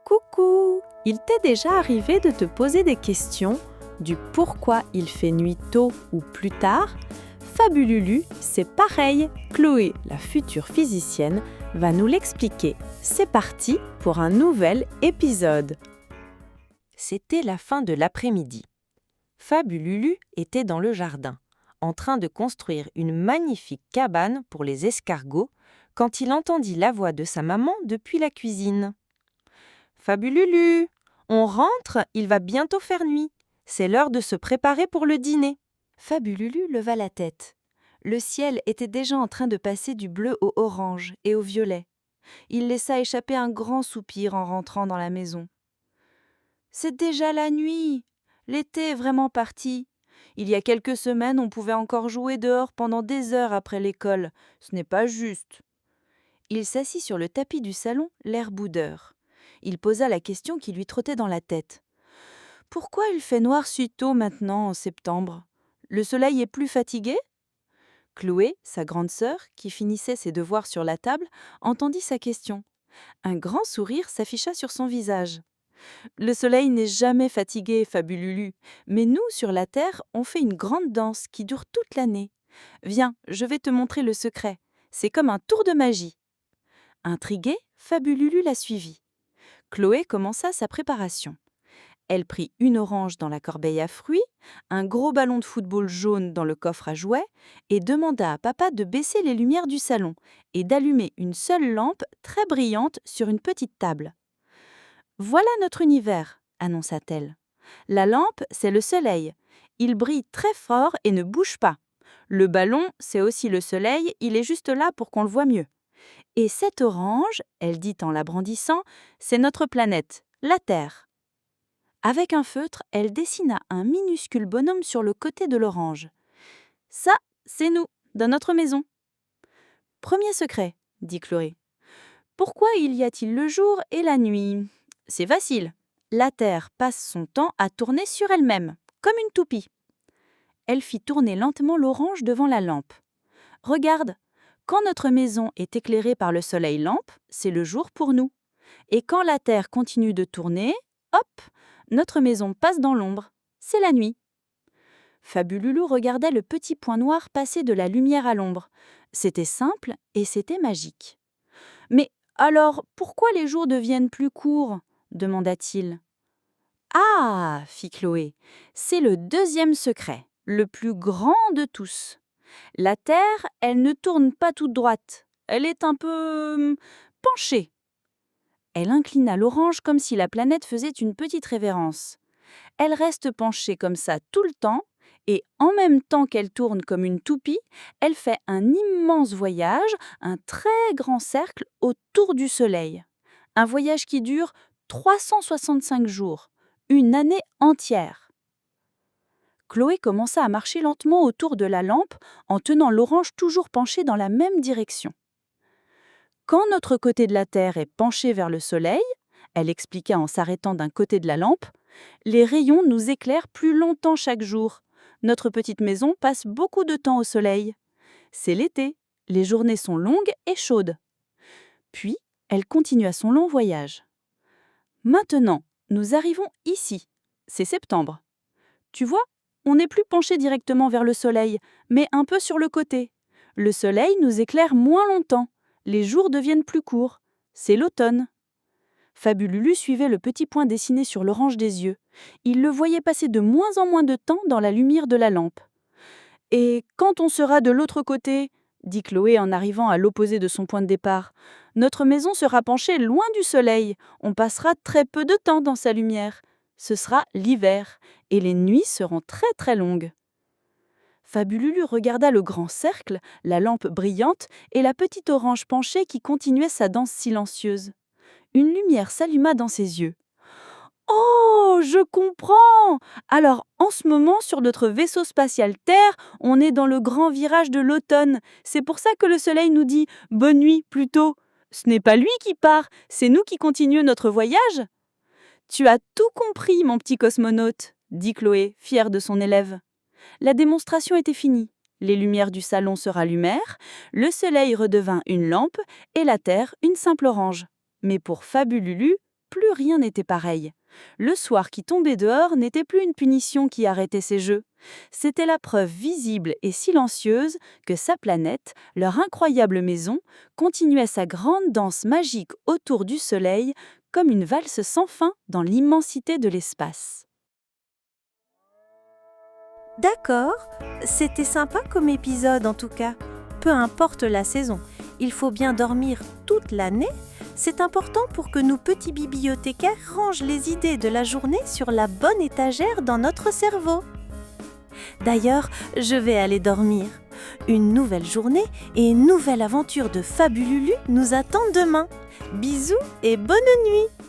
Coucou! Il t'est déjà arrivé de te poser des questions du pourquoi il fait nuit tôt ou plus tard? Fabululu, c'est pareil. Chloé, la future physicienne, va nous l'expliquer. C'est parti pour un nouvel épisode. C'était la fin de l'après-midi. Fabululu était dans le jardin, en train de construire une magnifique cabane pour les escargots, quand il entendit la voix de sa maman depuis la cuisine. « Fabululu, on rentre, il va bientôt faire nuit. C'est l'heure de se préparer pour le dîner. » Fabululu leva la tête. Le ciel était déjà en train de passer du bleu au orange et au violet. Il laissa échapper un grand soupir en rentrant dans la maison. « C'est déjà la nuit. L'été est vraiment parti. Il y a quelques semaines, on pouvait encore jouer dehors pendant des heures après l'école. Ce n'est pas juste. » Il s'assit sur le tapis du salon, l'air boudeur. Il posa la question qui lui trottait dans la tête. « Pourquoi il fait noir si tôt maintenant en septembre? Le soleil est plus fatigué ?» Chloé, sa grande sœur, qui finissait ses devoirs sur la table, entendit sa question. Un grand sourire s'afficha sur son visage. « Le soleil n'est jamais fatigué, Fabululu, mais nous, sur la Terre, on fait une grande danse qui dure toute l'année. Viens, je vais te montrer le secret. C'est comme un tour de magie. » Intriguée, Fabululu la suivit. Chloé commença sa préparation. Elle prit une orange dans la corbeille à fruits, un gros ballon de football jaune dans le coffre à jouets et demanda à papa de baisser les lumières du salon et d'allumer une seule lampe très brillante sur une petite table. « Voilà notre univers, » annonça-t-elle. « La lampe, c'est le soleil. Il brille très fort et ne bouge pas. Le ballon, c'est aussi le soleil, il est juste là pour qu'on le voit mieux. Et cette orange, elle dit en la brandissant, c'est notre planète, la Terre. » Avec un feutre, elle dessina un minuscule bonhomme sur le côté de l'orange. « Ça, c'est nous, dans notre maison. »« Premier secret, » dit Chloé. « Pourquoi y a-t-il le jour et la nuit ? C'est facile. La Terre passe son temps à tourner sur elle-même, comme une toupie. » Elle fit tourner lentement l'orange devant la lampe. « Regarde, quand notre maison est éclairée par le soleil lampe, c'est le jour pour nous. Et quand la Terre continue de tourner, hop, notre maison passe dans l'ombre. C'est la nuit. » Fabululu regardait le petit point noir passer de la lumière à l'ombre. C'était simple et c'était magique. « Mais alors, pourquoi les jours deviennent plus courts ?» demanda-t-il. « Ah !» fit Chloé. « C'est le deuxième secret, le plus grand de tous. La Terre, elle ne tourne pas toute droite. Elle est un peu penchée. » Elle inclina l'orange comme si la planète faisait une petite révérence. Elle reste penchée comme ça tout le temps, et en même temps qu'elle tourne comme une toupie, elle fait un immense voyage, un très grand cercle autour du Soleil. Un voyage qui dure 365 jours, une année entière. Chloé commença à marcher lentement autour de la lampe en tenant l'orange toujours penchée dans la même direction. Quand notre côté de la Terre est penché vers le Soleil, elle expliqua en s'arrêtant d'un côté de la lampe, les rayons nous éclairent plus longtemps chaque jour. Notre petite maison passe beaucoup de temps au soleil. C'est l'été, les journées sont longues et chaudes. Puis, elle continua son long voyage. Maintenant, nous arrivons ici. C'est septembre. Tu vois, on n'est plus penché directement vers le soleil, mais un peu sur le côté. Le soleil nous éclaire moins longtemps. Les jours deviennent plus courts. C'est l'automne. Fabululu suivait le petit point dessiné sur l'orange des yeux. Il le voyait passer de moins en moins de temps dans la lumière de la lampe. « Et quand on sera de l'autre côté, » dit Chloé en arrivant à l'opposé de son point de départ, « notre maison sera penchée loin du soleil. On passera très peu de temps dans sa lumière. Ce sera l'hiver, et les nuits seront très très longues. » Fabululu regarda le grand cercle, la lampe brillante et la petite orange penchée qui continuait sa danse silencieuse. Une lumière s'alluma dans ses yeux. « Oh, je comprends ! Alors, en ce moment, sur notre vaisseau spatial Terre, on est dans le grand virage de l'automne. C'est pour ça que le soleil nous dit « bonne nuit » plus tôt. Ce n'est pas lui qui part, c'est nous qui continuons notre voyage. »« Tu as tout compris, mon petit cosmonaute » dit Chloé, fière de son élève. La démonstration était finie. Les lumières du salon se rallumèrent, le soleil redevint une lampe et la Terre une simple orange. Mais pour Fabululu, plus rien n'était pareil. Le soir qui tombait dehors n'était plus une punition qui arrêtait ses jeux. C'était la preuve visible et silencieuse que sa planète, leur incroyable maison, continuait sa grande danse magique autour du soleil comme une valse sans fin dans l'immensité de l'espace. D'accord, c'était sympa comme épisode en tout cas. Peu importe la saison, il faut bien dormir toute l'année. C'est important pour que nos petits bibliothécaires rangent les idées de la journée sur la bonne étagère dans notre cerveau. D'ailleurs, je vais aller dormir. Une nouvelle journée et une nouvelle aventure de Fabululu nous attendent demain. Bisous et bonne nuit!